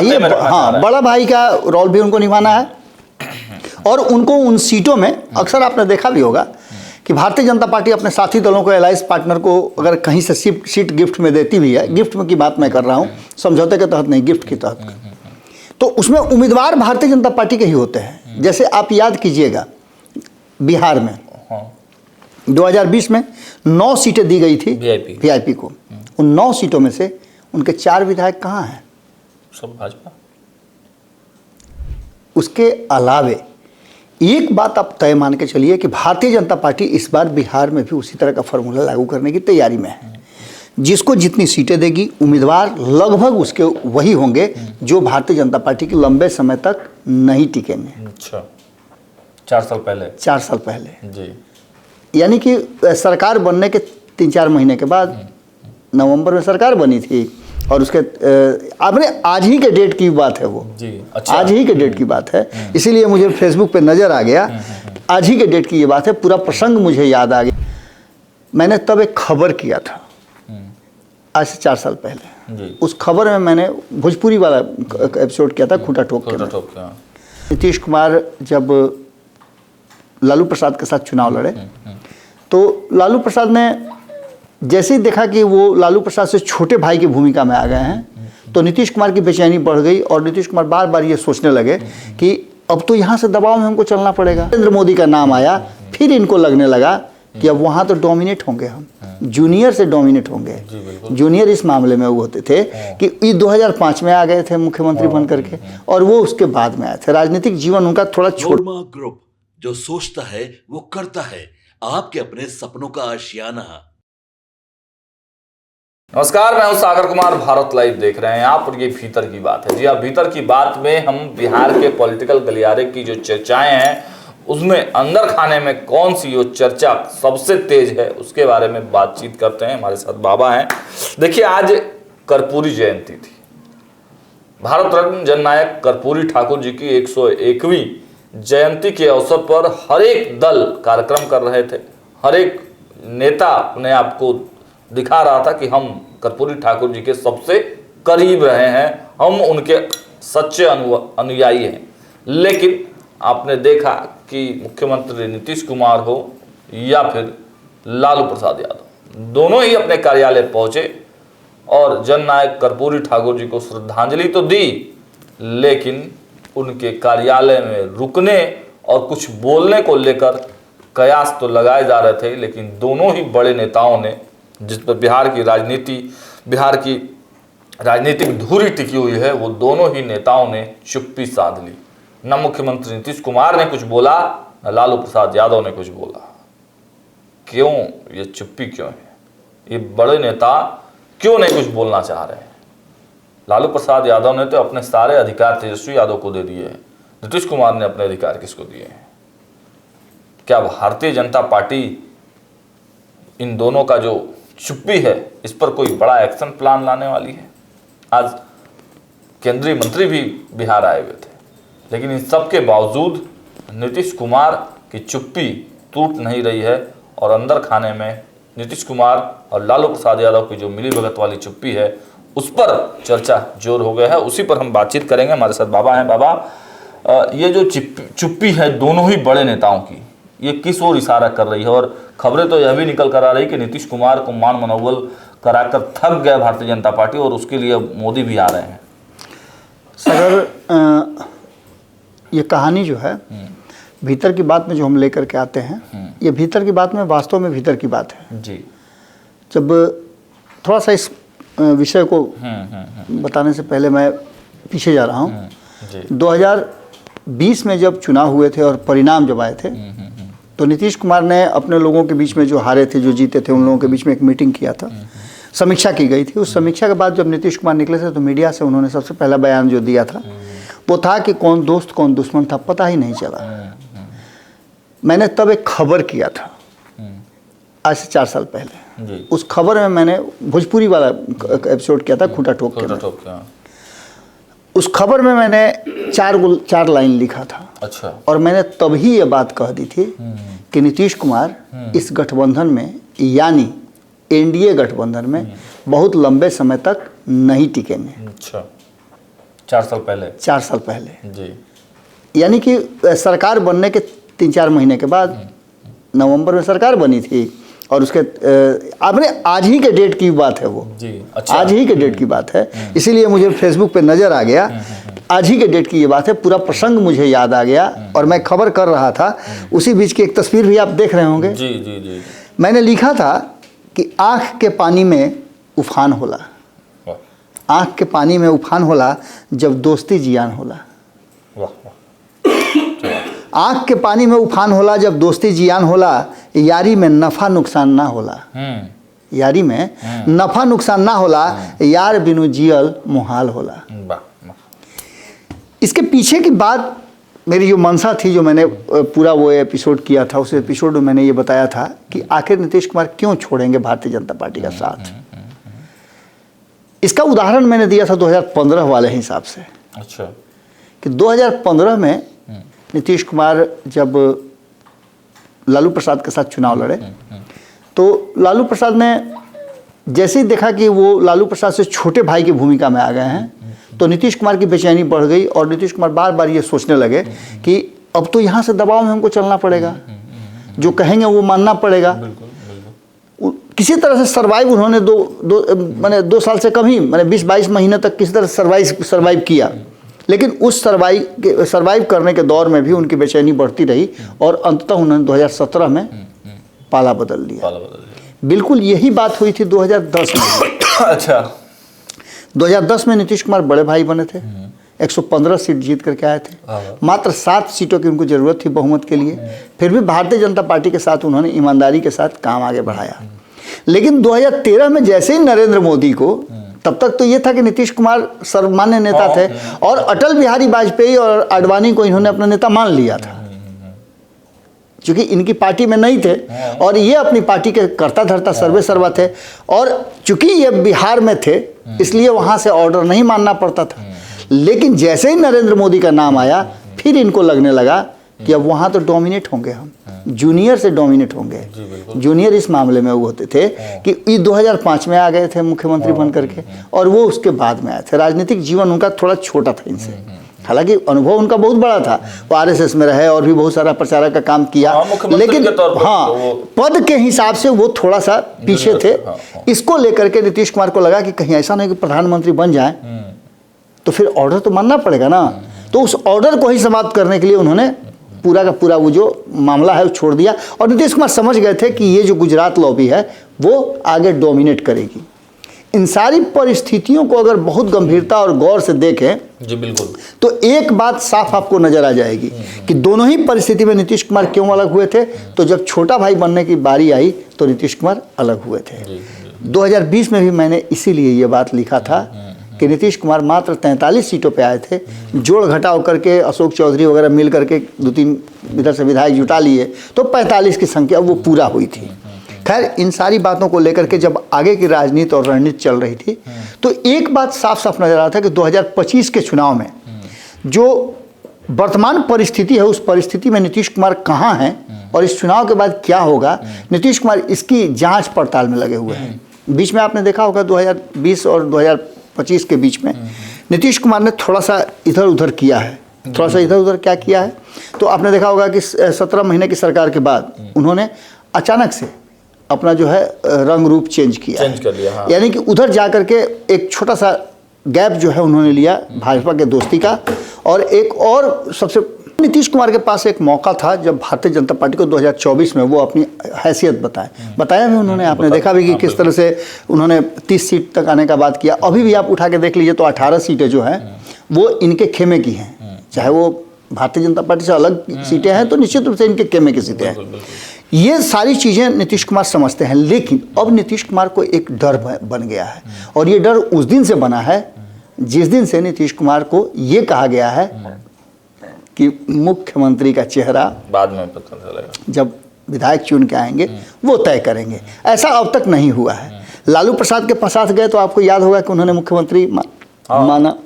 चाहिए। हाँ, बड़ा भाई का रोल भी उनको निभाना है और उनको उन सीटों में अक्सर आपने देखा भी होगा कि भारतीय जनता पार्टी अपने साथी दलों को, अलायंस पार्टनर को अगर कहीं से सीट गिफ्ट में देती भी है, गिफ्ट में की बात मैं कर रहा हूँ, समझौते के तहत नहीं, गिफ्ट के तहत, तो उसमें उम्मीदवार भारतीय जनता पार्टी के ही होते हैं। जैसे आप याद कीजिएगा बिहार में 2020 में 9 सीटें दी गई थी वीआईपी को। उन 9 सीटों में से उनके 4 विधायक कहाँ हैं? सब भाजपा। उसके अलावे एक बात आप तय मान के चलिए कि भारतीय जनता पार्टी इस बार बिहार में भी उसी तरह का फॉर्मूला लागू करने की तैयारी में है। जिसको जितनी सीटें देगी, उम्मीदवार लगभग उसके वही होंगे जो भारतीय जनता पार्टी के लंबे समय तक नहीं टिकेंगे। अच्छा, 4 साल पहले। 4 साल पहले जी। यानी कि सरकार बनने के 3-4 महीने के बाद नवंबर में सरकार बनी थी और उसके आपने आज ही के डेट की बात है वो जी। अच्छा। आज ही के डेट की बात है, इसीलिए मुझे फेसबुक पे नज़र आ गया। आज ही के डेट की ये बात है, पूरा प्रसंग मुझे याद आ गया। मैंने तब एक खबर किया था आज से 4 साल पहले जी। उस खबर में मैंने भोजपुरी वाला एपिसोड किया था, खूंटा ठोक के। नीतीश कुमार जब लालू प्रसाद के साथ चुनाव लड़े तो लालू प्रसाद ने जैसे ही देखा कि वो लालू प्रसाद से छोटे भाई की भूमिका में आ गए हैं तो नीतीश कुमार की बेचैनी बढ़ गई और नीतीश कुमार बार बार ये सोचने लगे कि अब तो यहाँ से दबाव में हमको चलना पड़ेगा। नरेंद्र मोदी का नाम आया, फिर इनको लगने लगा कि अब वहाँ तो डोमिनेट होंगे, हम जूनियर से डोमिनेट होंगे। जूनियर इस मामले में वो होते थे कि ये 2005 में आ गए थे मुख्यमंत्री बन करके और वो उसके बाद में आए थे। राजनीतिक जीवन उनका थोड़ा छोटा। ग्रुप जो सोचता है वो करता है, आपके अपने सपनों का आशियाना। नमस्कार, मैं हूं सागर कुमार, भारत लाइव देख रहे हैं आप और ये भीतर की बात है। जी हाँ, भीतर की बात में हम बिहार के पॉलिटिकल गलियारे की जो चर्चाएं हैं उसमें अंदर खाने में कौन सी वो चर्चा सबसे तेज है उसके बारे में बातचीत करते हैं। हमारे साथ बाबा हैं। देखिए, आज कर्पूरी जयंती थी। भारत रत्न जननायक कर्पूरी ठाकुर जी की 101वीं जयंती के अवसर पर हर एक दल कार्यक्रम कर रहे थे। हर एक नेता अपने आप को दिखा रहा था कि हम कर्पूरी ठाकुर जी के सबसे करीब रहे हैं, हम उनके सच्चे अनुयायी हैं। लेकिन आपने देखा कि मुख्यमंत्री नीतीश कुमार हो या फिर लालू प्रसाद यादव, दोनों ही अपने कार्यालय पहुंचे और जननायक कर्पूरी ठाकुर जी को श्रद्धांजलि तो दी, लेकिन उनके कार्यालय में रुकने और कुछ बोलने को लेकर कयास तो लगाए जा रहे थे। लेकिन दोनों ही बड़े नेताओं ने, जिस पर बिहार की राजनीतिक धुरी टिकी हुई है, वो दोनों ही नेताओं ने चुप्पी साध ली। न मुख्यमंत्री नीतीश कुमार ने कुछ बोला, न लालू प्रसाद यादव ने कुछ बोला। क्यों ये चुप्पी क्यों है? ये बड़े नेता क्यों नहीं कुछ बोलना चाह रहे हैं? लालू प्रसाद यादव ने तो अपने सारे अधिकार तेजस्वी यादव को दे दिए हैं, नीतीश कुमार ने अपने अधिकार किसको दिए हैं? क्या भारतीय जनता पार्टी इन दोनों का जो चुप्पी है इस पर कोई बड़ा एक्शन प्लान लाने वाली है? आज केंद्रीय मंत्री भी बिहार आए हुए थे, लेकिन इन सब के बावजूद नीतीश कुमार की चुप्पी टूट नहीं रही है और अंदर खाने में नीतीश कुमार और लालू प्रसाद यादव की जो मिली भगत वाली चुप्पी है उस पर चर्चा जोर हो गया है। उसी पर हम बातचीत करेंगे। हमारे साथ बाबा हैं। बाबा, ये जो चुप्पी है दोनों ही बड़े नेताओं की, ये किस ओर इशारा कर रही है? और खबरें तो यह भी निकल कर आ रही कि नीतीश कुमार को मान मनोबल कराकर थक गया भारतीय जनता पार्टी और उसके लिए मोदी भी आ रहे हैं। सर, ये कहानी जो है भीतर की बात में जो हम लेकर के आते हैं, ये भीतर की बात में वास्तव में भीतर की बात है जी। जब थोड़ा सा इस विषय को बताने से पहले मैं पीछे जा रहा हूँ। 2020 में जब चुनाव हुए थे और परिणाम जब आए थे तो नीतीश कुमार ने अपने लोगों के बीच में, जो हारे थे जो जीते थे, उन लोगों के बीच में एक मीटिंग किया था, समीक्षा की गई थी। उस समीक्षा के बाद जब नीतीश कुमार निकले थे तो मीडिया से उन्होंने सबसे पहला बयान जो दिया था वो था कि कौन दोस्त कौन दुश्मन था पता ही नहीं चला। मैंने तब एक खबर किया था आज से 4 साल पहले। उस खबर में मैंने भोजपुरी वाला एपिसोड किया था, खूंटा ठोक के। उस खबर में मैंने 4 लाइन लिखा था। अच्छा। और मैंने तभी ये बात कह दी थी कि नीतीश कुमार इस गठबंधन में, यानी एनडीए गठबंधन में बहुत लंबे समय तक नहीं टिकेंगे। अच्छा। 4 साल पहले। 4 साल पहले जी। यानी कि सरकार बनने के 3-4 महीने के बाद नवंबर में सरकार बनी थी और उसके आपने आज ही के डेट की बात है वो जी। अच्छा। आज ही के डेट की बात है, इसीलिए मुझे फेसबुक पे नज़र आ गया। आज ही के डेट की ये बात है, पूरा प्रसंग मुझे याद आ गया और मैं खबर कर रहा था। उसी बीच की एक तस्वीर भी आप देख रहे होंगे। जी जी जी। मैंने लिखा था कि आँख के पानी में उफान होला, आँख के पानी में उफान होला जब दोस्ती जियान होला। वाह वाह। आँख के पानी में उफान होला जब दोस्ती जियान होला, यारी में नफ़ा नुकसान ना होला। यारी में नफ़ा नुकसान ना होला, यार बिनु जियल मुहाल होला। इसके पीछे की बात मेरी जो मंशा थी, जो मैंने पूरा वो एपिसोड किया था, उस एपिसोड में मैंने ये बताया था कि आखिर नीतीश कुमार क्यों छोड़ेंगे भारतीय जनता पार्टी का साथ। इसका उदाहरण मैंने दिया था 2015 वाले हिसाब से। अच्छा। कि 2015 में नीतीश कुमार जब लालू प्रसाद के साथ चुनाव लड़े तो लालू प्रसाद ने जैसे ही देखा कि वो लालू प्रसाद से छोटे भाई की भूमिका में आ गए हैं, तो नीतीश कुमार की बेचैनी बढ़ गई और नीतीश कुमार बार बार ये सोचने लगे कि अब तो यहाँ से दबाव में हमको चलना पड़ेगा, जो कहेंगे वो मानना पड़ेगा। किसी तरह से सर्वाइव उन्होंने मैंने 2 साल से कम ही, मैंने 20-22 महीने तक किसी तरह सर्वाइव किया। लेकिन उस सर्वाइव करने के दौर में भी उनकी बेचैनी बढ़ती रही और अंततः उन्होंने 2017 में पाला बदल लिया। बिल्कुल यही बात हुई थी 2010 में। अच्छा। 2010 में नीतीश कुमार बड़े भाई बने थे, 115 सीट जीत करके आए थे। मात्र 7 सीटों की उनको ज़रूरत थी बहुमत के लिए, फिर भी भारतीय जनता पार्टी के साथ उन्होंने ईमानदारी के साथ काम आगे बढ़ाया। लेकिन 2013 में जैसे ही नरेंद्र मोदी को, तब तक तो ये था कि नीतीश कुमार सर्वमान्य नेता थे और अटल बिहारी वाजपेयी और आडवाणी को इन्होंने अपना नेता मान लिया था, क्योंकि इनकी पार्टी में नहीं थे और ये अपनी पार्टी के कर्ता धर्ता सर्वे सर्वा थे। और चूंकि ये बिहार में थे इसलिए वहाँ से ऑर्डर नहीं मानना पड़ता था। लेकिन जैसे ही नरेंद्र मोदी का नाम आया, फिर इनको लगने लगा कि अब वहाँ तो डोमिनेट होंगे, हम जूनियर से डोमिनेट होंगे। जूनियर इस मामले में वो होते थे कि ये 2005 में आ गए थे मुख्यमंत्री बन करके और वो उसके बाद में आए थे। राजनीतिक जीवन उनका थोड़ा छोटा था इनसे, हालांकि अनुभव उनका बहुत बड़ा था। वो आरएसएस में रहे और भी बहुत सारा प्रचारक का काम किया, लेकिन हाँ पद के हिसाब से वो थोड़ा सा पीछे थे। इसको लेकर के नीतीश कुमार को लगा कि कहीं ऐसा नहीं कि प्रधानमंत्री बन जाए तो फिर ऑर्डर तो मानना पड़ेगा ना। तो उस ऑर्डर को ही समाप्त करने के लिए उन्होंने पूरा का पूरा वो जो मामला है वो छोड़ दिया। और नीतीश कुमार समझ गए थे कि ये जो गुजरात लॉबी है वो आगे डोमिनेट करेगी। इन सारी परिस्थितियों को अगर बहुत गंभीरता और गौर से देखें जी बिल्कुल, तो एक बात साफ आपको नजर आ जाएगी कि दोनों ही परिस्थिति में नीतीश कुमार क्यों अलग हुए थे। तो जब छोटा भाई बनने की बारी आई तो नीतीश कुमार अलग हुए थे। 2020 में भी मैंने इसीलिए ये बात लिखा था कि नीतीश कुमार मात्र 43 सीटों पे आए थे। जोड़ घटाव करके अशोक चौधरी वगैरह मिल करके 2-3 इधर से विधायक जुटा लिए तो 45 की संख्या वो पूरा हुई थी। खैर इन सारी बातों को लेकर के जब आगे की राजनीति और रणनीति चल रही थी तो एक बात साफ साफ नजर आ रहा था कि 2025 के चुनाव में जो वर्तमान परिस्थिति है उस परिस्थिति में नीतीश कुमार कहाँ हैं और इस चुनाव के बाद क्या होगा, नीतीश कुमार इसकी जांच पड़ताल में लगे हुए हैं। बीच में आपने देखा होगा 2020 और 2025 के बीच में नीतीश कुमार ने थोड़ा सा इधर उधर किया है। थोड़ा सा इधर उधर क्या किया है तो आपने देखा होगा कि 17 महीने की सरकार के बाद उन्होंने अचानक से अपना जो है रंग रूप चेंज कर लिया। हाँ। यानी कि उधर जा करके एक छोटा सा गैप जो है उन्होंने लिया भाजपा के दोस्ती का। और एक और सबसे नीतीश कुमार के पास एक मौका था जब भारतीय जनता पार्टी को 2024 में वो अपनी हैसियत बताया भी उन्होंने। आपने देखा भी कि किस तरह से उन्होंने 30 सीट तक आने का बात किया। अभी भी आप उठा के देख लीजिए तो 18 सीटें जो हैं वो इनके खेमे की हैं। चाहे वो भारतीय जनता पार्टी से अलग सीटें हैं तो निश्चित रूप से इनके खेमे की सीटें हैं। ये सारी चीज़ें नीतीश कुमार समझते हैं। लेकिन अब नीतीश कुमार को एक डर बन गया है और ये डर उस दिन से बना है जिस दिन से नीतीश कुमार को ये कहा गया है कि मुख्यमंत्री का चेहरा बाद में पता चलेगा, जब विधायक चुन के आएंगे वो तय करेंगे। ऐसा अब तक नहीं हुआ है। लालू प्रसाद के साथ गए तो आपको याद होगा कि उन्होंने मुख्यमंत्री माना।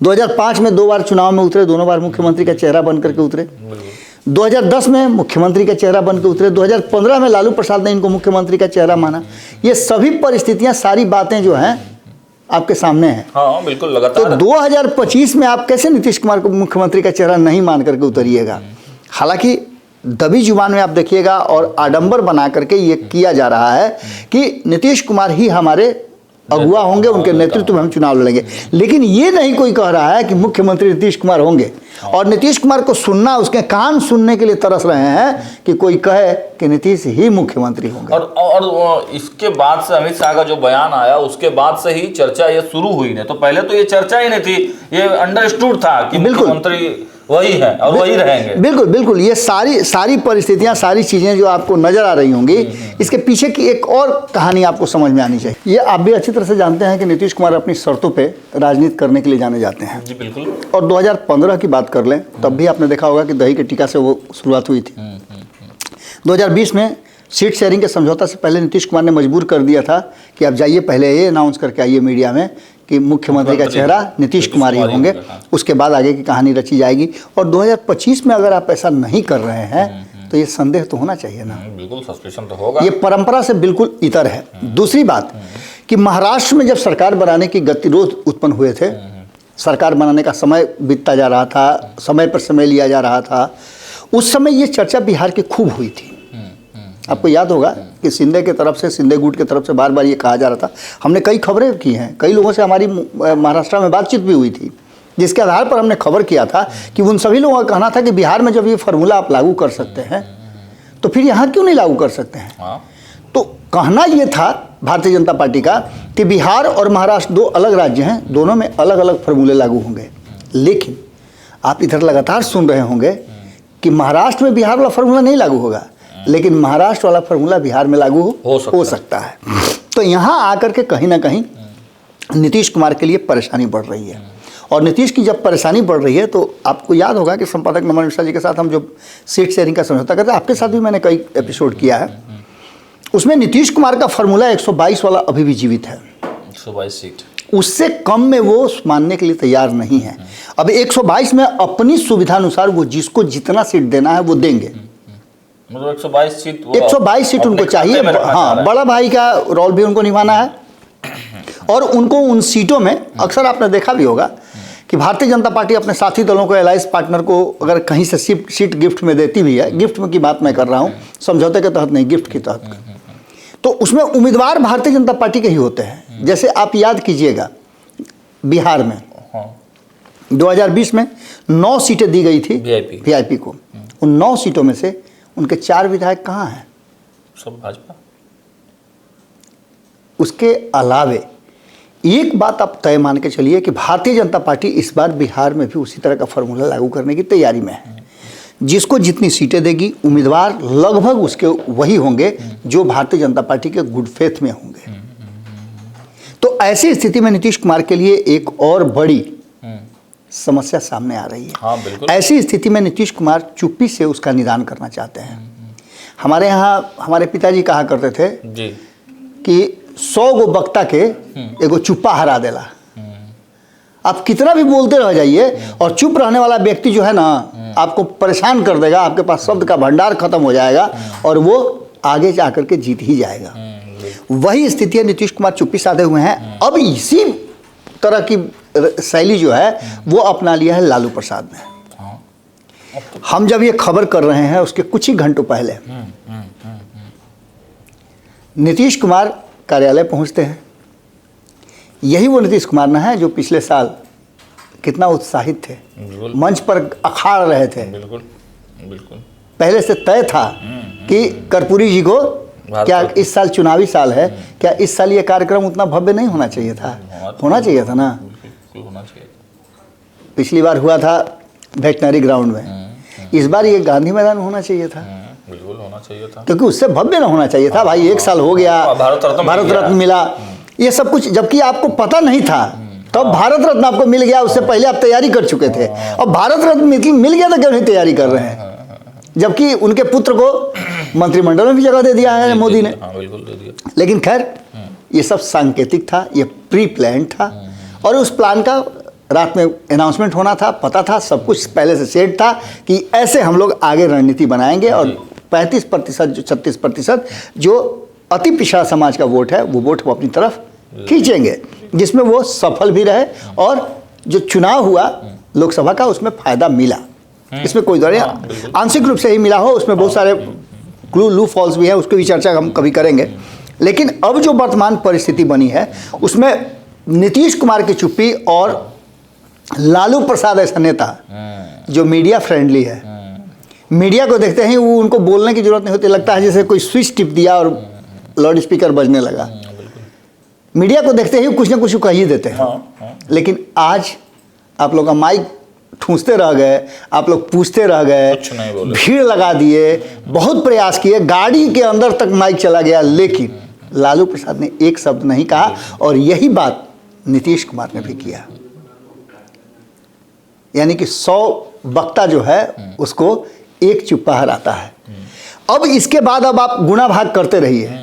2005 में 2 बार चुनाव में उतरे, दोनों बार मुख्यमंत्री का चेहरा बन करके उतरे। 2010 में मुख्यमंत्री का चेहरा बन के उतरे। 2015 में लालू प्रसाद ने इनको मुख्यमंत्री का चेहरा माना। ये सभी परिस्थितियां, सारी बातें जो हैं आपके सामने है। हाँ बिल्कुल, तो लगातार 2025 में आप कैसे नीतीश कुमार को मुख्यमंत्री का चेहरा नहीं मान करके उतरिएगा? हालांकि दबी जुबान में आप देखिएगा और आडंबर बना करके ये किया जा रहा है कि नीतीश कुमार ही हमारे अगुआ होंगे, उनके नेतृत्व में हम चुनाव लड़ेंगे, लेकिन ये नहीं कोई कह रहा है कि मुख्यमंत्री नीतीश कुमार होंगे। और नीतीश कुमार को सुनना, उसके कान सुनने के लिए तरस रहे हैं कि कोई कहे कि नीतीश ही मुख्यमंत्री होंगे। और इसके बाद से अमित शाह का जो बयान आया उसके बाद से ही चर्चा ये शुरू हुई, नहीं तो पहले तो ये चर्चा ही नहीं थी, ये अंडरस्टूड था कि मुख्यमंत्री वही है और वही रहेंगे। बिल्कुल बिल्कुल, ये सारी परिस्थितियां, सारी चीजें जो आपको नजर आ रही होंगी, इसके पीछे की एक और कहानी आपको समझ में आनी चाहिए। ये आप भी अच्छी तरह से जानते हैं कि नीतीश कुमार अपनी शर्तों पे राजनीति करने के लिए जाने जाते हैं। जी बिल्कुल। और 2015 की बात कर लें तब भी आपने देखा होगा कि दही के टीका से वो शुरुआत हुई थी। 2020 में सीट शेयरिंग के समझौता से पहले नीतीश कुमार ने मजबूर कर दिया था कि आप जाइए, पहले ये अनाउंस करके आइए मीडिया में कि मुख्यमंत्री का चेहरा नीतीश कुमार ही होंगे, उसके बाद आगे की कहानी रची जाएगी। और 2025 में अगर आप ऐसा नहीं कर रहे हैं तो ये संदेह तो होना चाहिए ना। बिल्कुल, सस्पेंशन तो होगा। ये परंपरा से बिल्कुल इतर है। दूसरी बात कि महाराष्ट्र में जब सरकार बनाने की गतिरोध उत्पन्न हुए थे, सरकार बनाने का समय बीतता जा रहा था, समय पर समय लिया जा रहा था, उस समय ये चर्चा बिहार की खूब हुई थी। आपको याद होगा कि शिंदे के तरफ से, शिंदे गुट के तरफ से बार बार ये कहा जा रहा था। हमने कई खबरें की हैं, कई लोगों से हमारी महाराष्ट्र में बातचीत भी हुई थी, जिसके आधार पर हमने खबर किया था कि उन सभी लोगों का कहना था कि बिहार में जब ये फार्मूला आप लागू कर सकते हैं तो फिर यहाँ क्यों नहीं लागू कर सकते हैं। तो कहना ये था भारतीय जनता पार्टी का कि बिहार और महाराष्ट्र दो अलग राज्य हैं, दोनों में अलग अलग फार्मूले लागू होंगे। लेकिन आप इधर लगातार सुन रहे होंगे कि महाराष्ट्र में बिहार वाला फार्मूला नहीं लागू होगा, लेकिन महाराष्ट्र वाला फार्मूला बिहार में लागू हो सकता है। तो यहाँ आकर के कहीं ना कहीं नीतीश कुमार के लिए परेशानी बढ़ रही है। और नीतीश की जब परेशानी बढ़ रही है तो आपको याद होगा कि संपादक नमन मिश्रा जी के साथ हम जो सीट शेयरिंग का समझौता करते हैं, आपके साथ भी मैंने कई एपिसोड किया है, उसमें नीतीश कुमार का फार्मूला 122 वाला अभी भी जीवित है। 122 सीट, उससे कम में वो मानने के लिए तैयार नहीं है। अब 122 में अपनी सुविधानुसार वो जिसको जितना सीट देना है वो देंगे। मतलब 122 सीट, 122 सीट उनको चाहिए। हाँ, बड़ा भाई का रोल भी उनको निभाना है। और उनको उन सीटों में अक्सर आपने देखा भी होगा कि भारतीय जनता पार्टी अपने साथी दलों को, एलायंस पार्टनर को अगर कहीं से सीट गिफ्ट में देती भी है, गिफ्ट में की बात मैं कर रहा हूँ, समझौते के तहत नहीं, गिफ्ट के तहत, तो उसमें उम्मीदवार भारतीय जनता पार्टी के ही होते हैं। जैसे आप याद कीजिएगा बिहार में 2020 में 9 सीटें दी गई थी वीआईपी को। उन 9 सीटों में से उनके 4 विधायक कहाँ हैं? सब भाजपा। उसके अलावे एक बात आप तय मान के चलिए कि भारतीय जनता पार्टी इस बार बिहार में भी उसी तरह का फार्मूला लागू करने की तैयारी में है। जिसको जितनी सीटें देगी, उम्मीदवार लगभग उसके वही होंगे जो भारतीय जनता पार्टी के गुड फेथ में होंगे। तो ऐसी स्थिति में नीतीश कुमार के लिए एक और बड़ी समस्या सामने आ रही है। हाँ, बिल्कुल। ऐसी स्थिति में नीतीश कुमार चुप्पी से उसका निदान करना चाहते हैं। हमारे यहाँ हमारे पिताजी कहा करते थे जी कि 100 गो बक्ता के एगो चुप्पा हरा देला। आप कितना भी बोलते रह जाइए और चुप रहने वाला व्यक्ति जो है ना, आपको परेशान कर देगा, आपके पास शब्द का भंडार खत्म हो जाएगा और वो आगे जाकर के जीत ही जाएगा। वही स्थिति है, नीतीश कुमार चुप्पी साधे हुए हैं। अब इसी तरह की शैली जो है वो अपना लिया है लालू प्रसाद ने। हम जब ये खबर कर रहे हैं उसके कुछ ही घंटों पहले नीतीश कुमार कार्यालय पहुंचते हैं। यही वो नीतीश कुमार ना है जो पिछले साल कितना उत्साहित थे, मंच पर अखाड़ रहे थे। बिल्कुल बिल्कुल। पहले से तय था कि कर्पूरी जी को क्या इस साल चुनावी साल है, क्या इस साल ये कार्यक्रम उतना भव्य नहीं होना चाहिए था? होना चाहिए था ना। होना चाहिए। पिछली बार हुआ था वेटनरी ग्राउंड में, इस बार ये गांधी मैदान होना चाहिए था। बिल्कुल होना चाहिए था, क्योंकि उससे भव्य ना होना चाहिए था। भाई 1 साल हो गया, भारत रत्न मिला, ये सब कुछ जबकि आपको पता नहीं था, तब भारत रत्न आपको मिल गया। उससे पहले आप तैयारी कर चुके थे और भारत रत्न मिल गया तो क्यों नहीं तैयारी कर रहे हैं? जबकि उनके पुत्र को मंत्रिमंडल में भी जगह दे दिया है मोदी ने। बिल्कुल दे दिया। लेकिन खैर ये सब सांकेतिक था, ये प्री प्लान था और उस प्लान का रात में अनाउंसमेंट होना था, पता था, सब कुछ पहले से सेट था कि ऐसे हम लोग आगे रणनीति बनाएंगे और 35% जो 36% जो अति पिछड़ा समाज का वोट है वो वोट वो अपनी तरफ खींचेंगे। जिसमें वो सफल भी रहे और जो चुनाव हुआ लोकसभा का उसमें फायदा मिला। इसमें कोई दौर नहीं, आंशिक रूप से ही मिला हो, उसमें बहुत सारे क्लू लू फॉल्स भी है, उसकी भी चर्चा हम कभी करेंगे। लेकिन अब जो वर्तमान परिस्थिति बनी है उसमें नीतीश कुमार की चुप्पी और लालू प्रसाद ऐसा नेता जो मीडिया फ्रेंडली है, मीडिया को देखते ही वो उनको बोलने की जरूरत नहीं होती, लगता है जैसे कोई स्विच टिप दिया और लाउड स्पीकर बजने लगा। मीडिया को देखते ही कुछ ना कुछ कह ही देते हैं। लेकिन आज आप लोग का माइक ठूंसते रह गए, आप लोग पूछते रह गए, भीड़ लगा दिए, बहुत प्रयास किए, गाड़ी के अंदर तक माइक चला गया, लेकिन लालू प्रसाद ने एक शब्द नहीं कहा। और यही बात नीतीश कुमार ने भी किया। यानी कि 100 वक्ता जो है उसको एक चुप्पा हराता है। अब इसके बाद अब आप गुना भाग करते रहिए।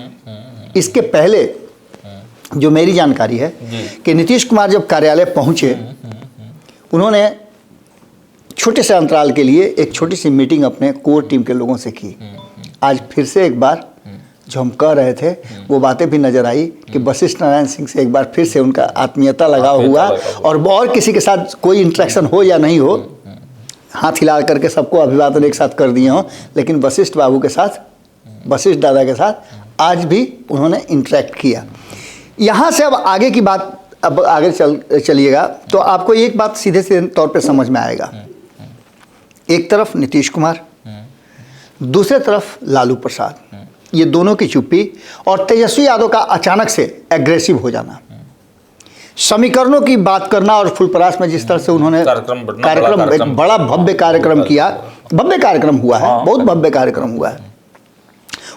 इसके पहले जो मेरी जानकारी है कि नीतीश कुमार जब कार्यालय पहुंचे, उन्होंने छोटे से अंतराल के लिए एक छोटी सी मीटिंग अपने कोर टीम के लोगों से की। आज फिर से एक बार जो हम कह रहे थे वो बातें भी नजर आई कि वशिष्ठ नारायण सिंह से एक बार फिर से उनका आत्मीयता लगाव हुआ। और किसी के साथ कोई इंटरेक्शन हो या नहीं हो, हाथ हिला करके सबको अभिवादन एक साथ कर दिए हों, लेकिन वशिष्ठ बाबू के साथ, वशिष्ठ दादा के साथ आज भी उन्होंने इंटरेक्ट किया। यहाँ से अब आगे की बात, अब आगे चलिएगा तो आपको एक बात सीधे सीधे तौर पे समझ में आएगा। एक तरफ नीतीश कुमार, दूसरे तरफ लालू प्रसाद, ये दोनों की चुप्पी और तेजस्वी यादव का अचानक से एग्रेसिव हो जाना, समीकरणों की बात करना और फुलपरास में जिस तरह से उन्होंने कार्यक्रम एक बड़ा भव्य कार्यक्रम किया, भव्य कार्यक्रम हुआ है, बहुत भव्य कार्यक्रम हुआ है।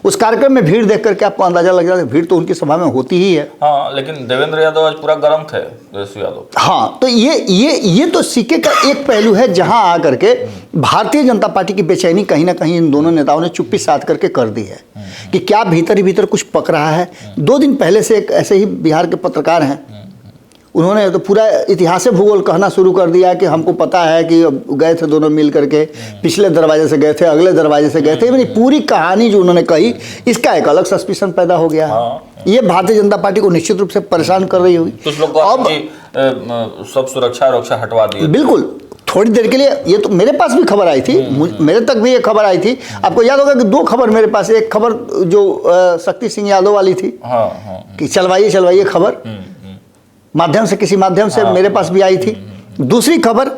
उस कार्यक्रम में भीड़ देख करके आपको अंदाजा लग जाता है, भीड़ तो उनकी सभा में होती ही है। हाँ, लेकिन देवेंद्र यादव आज पूरा गर्म थे, तेजस्वी यादव। हाँ, तो ये तो सिक्के का एक पहलू है जहां आकर के भारतीय जनता पार्टी की बेचैनी कहीं ना कहीं इन दोनों नेताओं ने चुप्पी साध करके कर दी है कि क्या भीतर ही भीतर कुछ पक रहा है। 2 दिन पहले से एक ऐसे ही बिहार के पत्रकार हैं, उन्होंने तो पूरा इतिहास भूगोल कहना शुरू कर दिया कि हमको पता है कि गए थे दोनों मिल करके, पिछले दरवाजे से गए थे, अगले दरवाजे से गए थे। यानी पूरी कहानी जो उन्होंने कही, इसका एक अलग सस्पिशन पैदा हो गया है। ये भारतीय जनता पार्टी को निश्चित रूप से परेशान कर रही होगी। कुछ लोग अब सब सुरक्षा हटवा दी। बिल्कुल, थोड़ी देर के लिए ये तो मेरे पास भी खबर आई थी, मेरे तक भी एक खबर आई थी। आपको याद होगा कि 2 खबर मेरे पास, एक खबर जो शक्ति सिंह यादव वाली थी कि चलवाइए खबर, माध्यम से, किसी माध्यम से मेरे पास भी आई थी। दूसरी खबर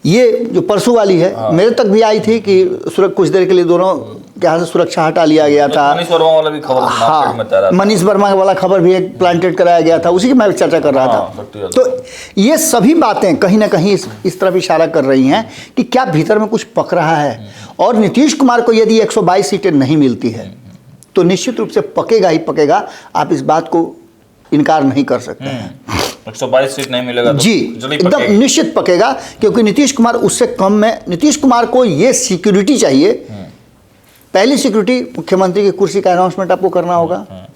ये जो परसों वाली है, मेरे तक भी आई थी कि कुछ देर के लिए दोनों के यहाँ से सुरक्षा हटा लिया गया था। मनीष वर्मा वाला भी खबर, हाँ, मनीष वर्मा वाला खबर भी एक प्लांटेड कराया गया था, उसी की मैं चर्चा कर रहा था। तो ये सभी बातें कहीं ना कहीं इस तरफ इशारा कर रही हैं कि क्या भीतर में कुछ पक रहा है। और नीतीश कुमार को यदि 122 सीटें नहीं मिलती है तो निश्चित रूप से पकेगा ही पकेगा, आप इस बात को इनकार नहीं कर सकते हैं। 122 सीट नहीं मिलेगा तो जी, एकदम निश्चित पकेगा, क्योंकि नीतीश कुमार उससे कम में, नीतीश कुमार को ये सिक्योरिटी चाहिए। पहली सिक्योरिटी मुख्यमंत्री की कुर्सी का अनाउंसमेंट आपको करना होगा।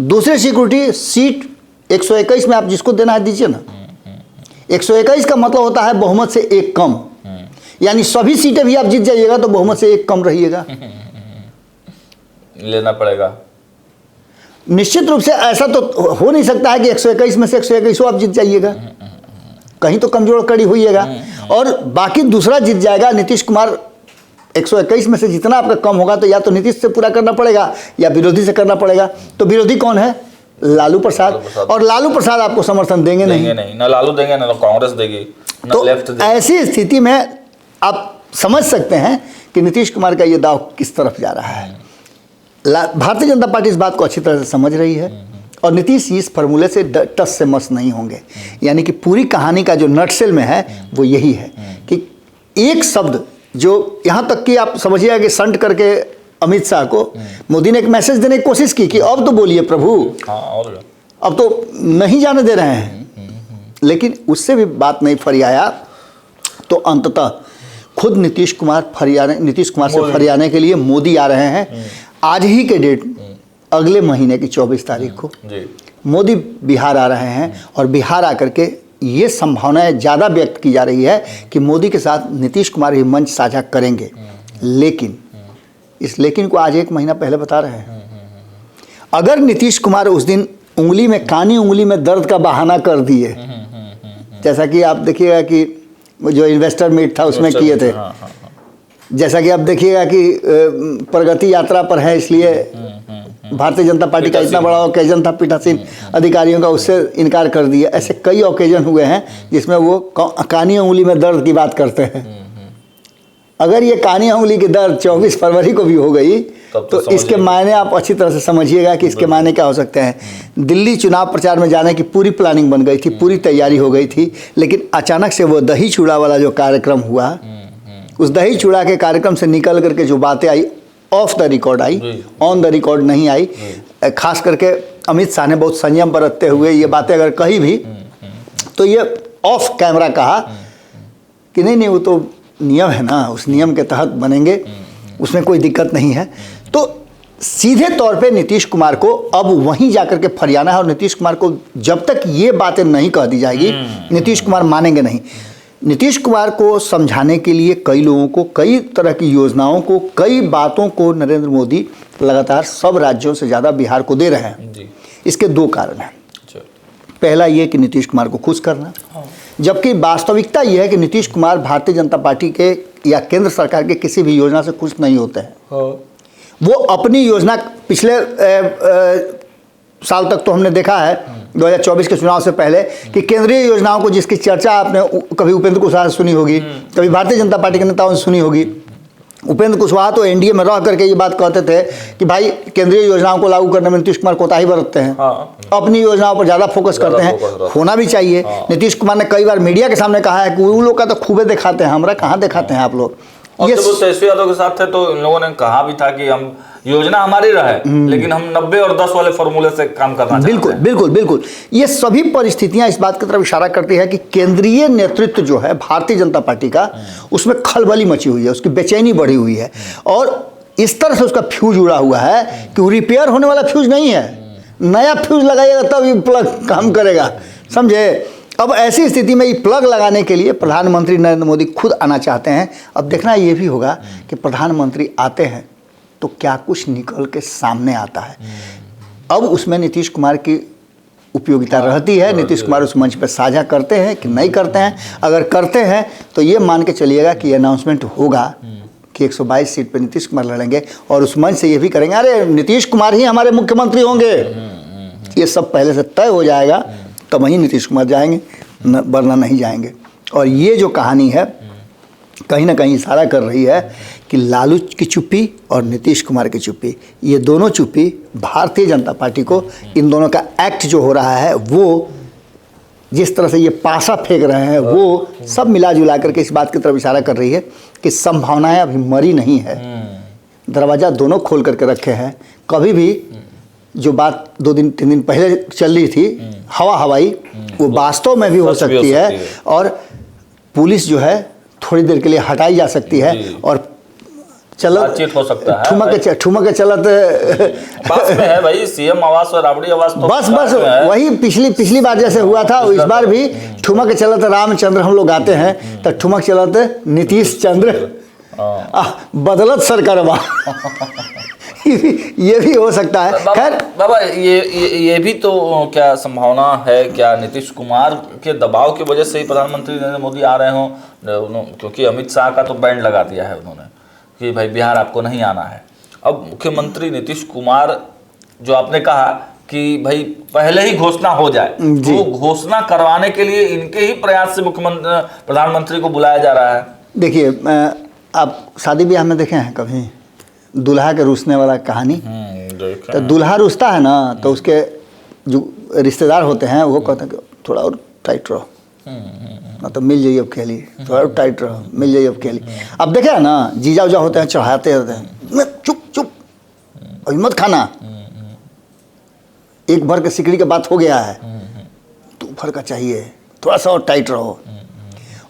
दूसरी सिक्योरिटी सीट 121 में आप जिसको देना है दीजिए ना। 121 का मतलब होता है बहुमत से एक कम, यानी सभी सीटें भी आप जीत जाइएगा तो बहुमत से एक कम रहिएगा, लेना पड़ेगा। निश्चित रूप से ऐसा तो हो नहीं सकता है कि 121 में से 121 आप जीत जाइएगा, कहीं तो कमजोर कड़ी होइएगा और बाकी दूसरा जीत जाएगा। नीतीश कुमार 121 में से जितना आपका कम होगा तो या तो नीतीश से पूरा करना पड़ेगा या विरोधी से करना पड़ेगा। तो विरोधी कौन है? लालू प्रसाद। और लालू प्रसाद आपको समर्थन देंगे नहीं, ना लालू देंगे ना कांग्रेस देगी, ना तो लेफ्ट देगी। ऐसी स्थिति में आप समझ सकते हैं कि नीतीश कुमार का ये दाव किस तरफ जा रहा है। भारतीय जनता पार्टी इस बात को अच्छी तरह से समझ रही है और नीतीश इस फार्मूले से टस से मस नहीं होंगे। यानी कि पूरी कहानी का जो नटसेल में है वो यही है कि एक शब्द जो यहाँ तक कि आप समझिएगा कि संट करके अमित शाह को मोदी ने एक मैसेज देने की कोशिश की कि अब तो बोलिए प्रभु, अब तो नहीं जाने दे रहे हैं, लेकिन उससे भी बात नहीं फरियाया। तो अंततः खुद नीतीश कुमार से फरियाने के लिए मोदी आ रहे हैं। आज ही के डेट, अगले महीने की 24 तारीख को मोदी बिहार आ रहे हैं और बिहार आकर के ये संभावनाएं ज़्यादा व्यक्त की जा रही है कि मोदी के साथ नीतीश कुमार भी मंच साझा करेंगे। लेकिन इस लेकिन को आज 1 महीना पहले बता रहे हैं। अगर नीतीश कुमार उस दिन उंगली में, कानी उंगली में दर्द का बहाना कर दिए। जैसा कि आप देखिएगा कि जो इन्वेस्टर मीट था उसमें किए थे। जैसा कि आप देखिएगा कि प्रगति यात्रा पर है, इसलिए भारतीय जनता पार्टी का इतना बड़ा ओकेजन था, पीठासीन अधिकारियों का, उससे इनकार कर दिया। ऐसे कई ओकेजन हुए हैं जिसमें वो कानी उंगली में दर्द की बात करते हैं। अगर ये कानी उंगली की दर्द 24 फरवरी को भी हो गई तो इसके मायने आप अच्छी तरह से समझिएगा कि इसके मायने क्या हो सकते हैं। दिल्ली चुनाव प्रचार में जाने की पूरी प्लानिंग बन गई थी, पूरी तैयारी हो गई थी, लेकिन अचानक से वो दही चूड़ा वाला जो कार्यक्रम हुआ, उस दही चूड़ा के कार्यक्रम से निकल करके जो बातें आई, ऑफ द रिकॉर्ड आई, ऑन द रिकॉर्ड नहीं आई। खास करके अमित शाह ने बहुत संयम बरतते हुए ये बातें अगर कही भी तो ये ऑफ कैमरा कहा कि नहीं वो तो नियम है ना, उस नियम के तहत बनेंगे, उसमें कोई दिक्कत नहीं है। तो सीधे तौर पे नीतीश कुमार को अब वहीं जाकर के फरियाना है, और नीतीश कुमार को जब तक ये बातें नहीं कह दी जाएगी नीतीश कुमार मानेंगे नहीं। नीतीश कुमार को समझाने के लिए कई लोगों को, कई तरह की योजनाओं को, कई बातों को नरेंद्र मोदी लगातार सब राज्यों से ज़्यादा बिहार को दे रहे हैं। इसके दो कारण हैं। पहला ये कि नीतीश कुमार को खुश करना, जबकि वास्तविकता यह है कि नीतीश कुमार भारतीय जनता पार्टी के या केंद्र सरकार के किसी भी योजना से खुश नहीं होते हैं। वो अपनी योजना पिछले साल तक तो हमने देखा है 2024 के चुनाव से पहले कि केंद्रीय योजनाओं को जिसकी चर्चा आपने कभी उपेंद्र कुशवाहा से सुनी होगी, कभी भारतीय जनता पार्टी के नेताओं से सुनी होगी। उपेंद्र कुशवाहा तो एनडीए में रह करके ये बात कहते थे कि भाई केंद्रीय योजनाओं को लागू करने में नीतीश कुमार कोताही बरतते हैं, अपनी योजनाओं पर ज़्यादा फोकस करते हैं, होना भी चाहिए। नीतीश कुमार ने कई बार मीडिया के सामने कहा है कि वो लोग का तो खूबे दिखाते हैं, हमारा कहाँ दिखाते हैं आप लोग। ये तेजस्वी यादव के साथ थे तो इन लोगों ने कहा भी था कि हम योजना हमारी रहे लेकिन हम 90 और 10 वाले फॉर्मूले से काम करना चाहते हैं। बिल्कुल बिल्कुल बिल्कुल। ये सभी परिस्थितियां इस बात की तरफ इशारा करती है कि केंद्रीय नेतृत्व जो है भारतीय जनता पार्टी का, उसमें खलबली मची हुई है, उसकी बेचैनी बढ़ी हुई है, और इस तरह से उसका फ्यूज उड़ा हुआ है कि वो रिपेयर होने वाला फ्यूज नहीं है, नया फ्यूज लगाइएगा तब ये प्लग काम करेगा, समझे। अब ऐसी स्थिति में ये प्लग लगाने के लिए प्रधानमंत्री नरेंद्र मोदी खुद आना चाहते हैं। अब देखना ये भी होगा कि प्रधानमंत्री आते हैं तो क्या कुछ निकल के सामने आता है। अब उसमें नीतीश कुमार की उपयोगिता रहती है। नीतीश कुमार उस मंच पर साझा करते हैं कि नहीं करते हैं। अगर करते हैं तो ये मान के चलिएगा कि अनाउंसमेंट होगा कि 122 सीट पर नीतीश कुमार लड़ेंगे, और उस मंच से ये भी करेंगे अरे नीतीश कुमार ही हमारे मुख्यमंत्री होंगे। ये सब पहले से तय हो जाएगा, तब वहीं नीतीश कुमार जाएंगे, वरना नहीं जाएंगे। और ये जो कहानी है कहीं ना कहीं इशारा कर रही है कि लालू की चुप्पी और नीतीश कुमार की चुप्पी, ये दोनों चुप्पी भारतीय जनता पार्टी को, इन दोनों का एक्ट जो हो रहा है, वो जिस तरह से ये पासा फेंक रहे हैं, वो सब मिला जुला करके इस बात की तरफ इशारा कर रही है कि संभावनाएं अभी मरी नहीं है, दरवाज़ा दोनों खोल करके रखे हैं। कभी भी जो बात 2 दिन 3 दिन पहले चल रही थी हवाई, वो वास्तव में भी हो सकती है, और पुलिस जो है थोड़ी देर के लिए हटाई जा सकती है, और बातचीत हो सकता है। ठुमक चलत पास में है भाई, सीएम आवास और राबड़ी आवास तो बस वही पिछली बार जैसे हुआ था, इस बार भी ठुमक चलत रामचंद्र हम लोग गाते हैं, तो ठुमक चलत नीतीश चंद्र बदलत सरकारवा ये भी हो सकता है। खैर बाबा, ये भी तो क्या संभावना है क्या नीतीश कुमार के दबाव की वजह से ही प्रधानमंत्री नरेंद्र मोदी आ रहे हों, क्योंकि अमित शाह का तो बैंड लगा दिया है उन्होंने कि भाई बिहार आपको नहीं आना है। अब मुख्यमंत्री नीतीश कुमार, जो आपने कहा कि भाई पहले ही घोषणा हो जाए, वो घोषणा करवाने के लिए इनके ही प्रयास से मुख्यमंत्री प्रधानमंत्री को बुलाया जा रहा है। देखिए, आप शादी ब्याह में देखे हैं कभी दूल्हा के रूसने वाला कहानी? तो दूल्हा रूसता है ना, तो उसके जो रिश्तेदार होते हैं वो कहते हैं कि थोड़ा और टाइट रहो, ना तो मिल जाइए अब खेली, थोड़ा और टाइट रहो, मिल जाइए अब खेली। अब देखे ना, जीजा उजा होते हैं, चढ़ाते रहते हैं, चुप चुप अभी मत खाना, एक भर के सिकड़ी की बात हो गया है, 2 भर का चाहिए, थोड़ा सा और टाइट रहो।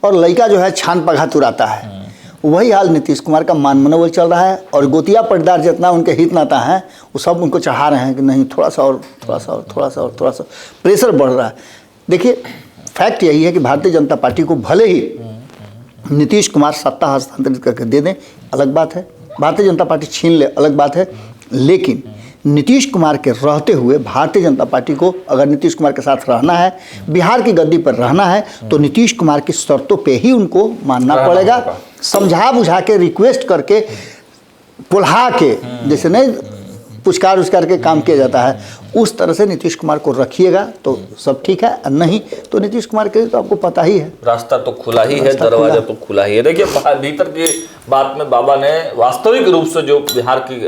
और लड़का जो है छान पघा तुराता है। वही हाल नीतीश कुमार का मान मनोबल चल रहा है, और गोतिया पटदार जितना उनके हित नाता है वो सब उनको चढ़ा रहे हैं कि नहीं थोड़ा सा और, थोड़ा सा और, थोड़ा सा और, थोड़ा सा प्रेशर बढ़ रहा है। देखिए, फैक्ट यही है कि भारतीय जनता पार्टी को भले ही नीतीश कुमार सत्ता हस्तांतरित करके दे दें, अलग बात है, भारतीय जनता पार्टी छीन ले, अलग बात है, लेकिन नीतीश कुमार के रहते हुए भारतीय जनता पार्टी को अगर नीतीश कुमार के साथ रहना है, बिहार की गद्दी पर रहना है, तो नीतीश कुमार की शर्तों पे ही उनको मानना पड़ेगा। समझा बुझा के, रिक्वेस्ट करके, पुल्हा के, जैसे नहीं पुचकार उचकार के काम किया जाता है, उस तरह से नीतीश कुमार को रखिएगा तो सब ठीक है, नहीं तो नीतीश कुमार के तो आपको पता ही है, रास्ता तो खुला ही है, दरवाजा तो खुला ही है। देखिए, भीतर की बात में बाबा ने वास्तविक रूप से जो बिहार की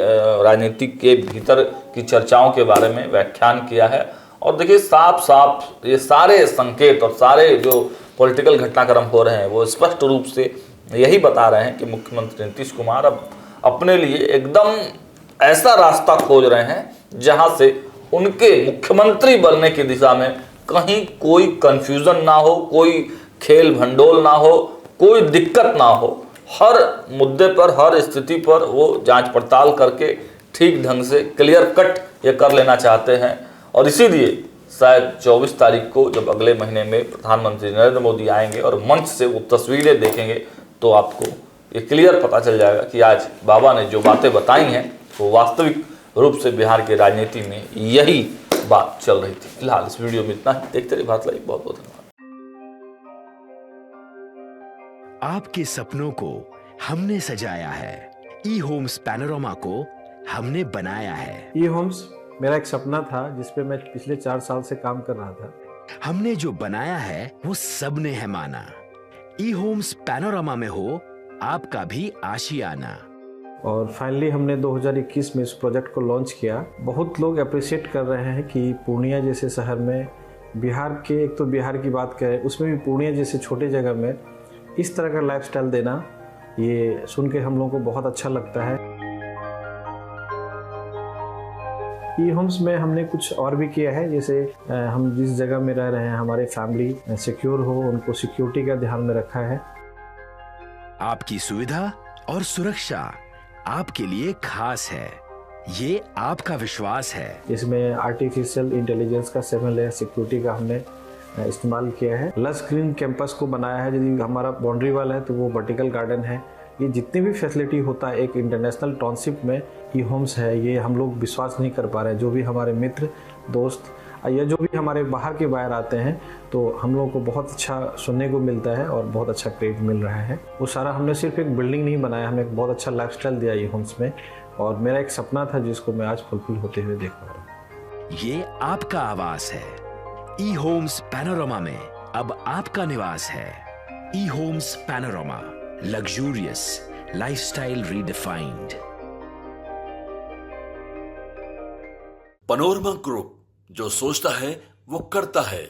राजनीति के भीतर की चर्चाओं के बारे में व्याख्यान किया है। और देखिए, साफ साफ ये सारे संकेत और सारे जो पॉलिटिकल घटनाक्रम हो रहे हैं वो स्पष्ट रूप से यही बता रहे हैं कि मुख्यमंत्री नीतीश कुमार अब अपने लिए एकदम ऐसा रास्ता खोज रहे हैं जहां से उनके मुख्यमंत्री बनने की दिशा में कहीं कोई कंफ्यूजन ना हो, कोई खेल भंडोल ना हो, कोई दिक्कत ना हो। हर मुद्दे पर, हर स्थिति पर वो जांच पड़ताल करके ठीक ढंग से क्लियर कट ये कर लेना चाहते हैं। और इसीलिए शायद 24 तारीख को जब अगले महीने में प्रधानमंत्री नरेंद्र मोदी आएंगे और मंच से वो तस्वीरें देखेंगे तो आपको ये क्लियर पता चल जाएगा कि आज बाबा ने जो बातें बताई हैं वो वास्तविक रूप से बिहार की राजनीति में यही बात चल रही थी। फिलहाल इस वीडियो में इतना ही। देखते रहिए भारत लाइव। बहुत बहुत धन्यवाद। आपके सपनों को हमने सजाया है, ई होम्स पैनोरमा को हमने बनाया है। ई होम्स मेरा एक सपना था जिस पे मैं पिछले 4 साल से काम कर रहा था। हमने जो बनाया है वो सबने है माना। ई होम्स पैनोरमा में हो आपका भी आशियाना। और फाइनली हमने 2021 में इस प्रोजेक्ट को लॉन्च किया। बहुत लोग अप्रिशिएट कर रहे हैं कि पूर्णिया जैसे शहर में, बिहार के, एक तो बिहार की बात करें उसमें भी पूर्णिया जैसे छोटे जगह में इस तरह का लाइफस्टाइल देना, ये सुन के हम लोगों को बहुत अच्छा लगता है। ई होम्स में हमने कुछ और भी किया है, जैसे हम जिस जगह में रह रहे हैं हमारे फैमिली सिक्योर हो, उनको सिक्योरिटी का ध्यान में रखा है। आपकी सुविधा और सुरक्षा आपके लिए खास है, ये आपका विश्वास है। इसमें आर्टिफिशियल इंटेलिजेंस का 7 लेयर सिक्योरिटी का हमने इस्तेमाल किया है। लस ग्रीन कैंपस को बनाया है। यदि हमारा बाउंड्री वाल है तो वो वर्टिकल गार्डन है। ये जितनी भी फैसिलिटी होता है एक इंटरनेशनल टाउनशिप में ई होम्स है, ये हम लोग विश्वास नहीं कर पा रहे हैं। जो भी हमारे मित्र, दोस्त या जो भी हमारे बाहर के बाहर आते हैं तो हम लोगों को बहुत अच्छा सुनने को मिलता है और बहुत अच्छा क्रेडिट मिल रहा है। वो सारा हमने सिर्फ एक बिल्डिंग नहीं बनाया, हमें एक बहुत अच्छा लाइफस्टाइल दिया ई होम्स में। और मेरा एक सपना था जिसको मैं आज फुलफिल होते हुए देख पा रहा हूँ। ये आपका आवास है। ई होम्स पैनोरमा में अब आपका निवास है। E homes panorama, luxurious lifestyle redefined. Panorama group, जो सोचता है वो करता है।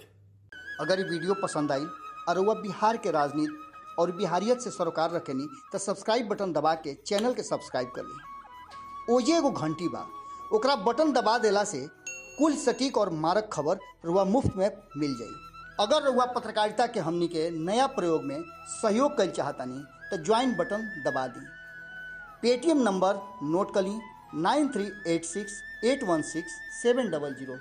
अगर ये वीडियो पसंद आई और वह बिहार के राजनीति और बिहारियत से सरोकार रखेनी तो सब्सक्राइब बटन दबा के चैनल के सब्सक्राइब कर ली। ओजे एगो घंटी बा, ओकरा बटन दबा देला से कुल सटीक और मारक खबर रुआ मुफ्त में मिल जाई। अगर रुआ पत्रकारिता के हमनी के नया प्रयोग में सहयोग कर चाहतानी तो ज्वाइन बटन दबा दी। पेटीएम नंबर नोट कर ली 9386 816 700।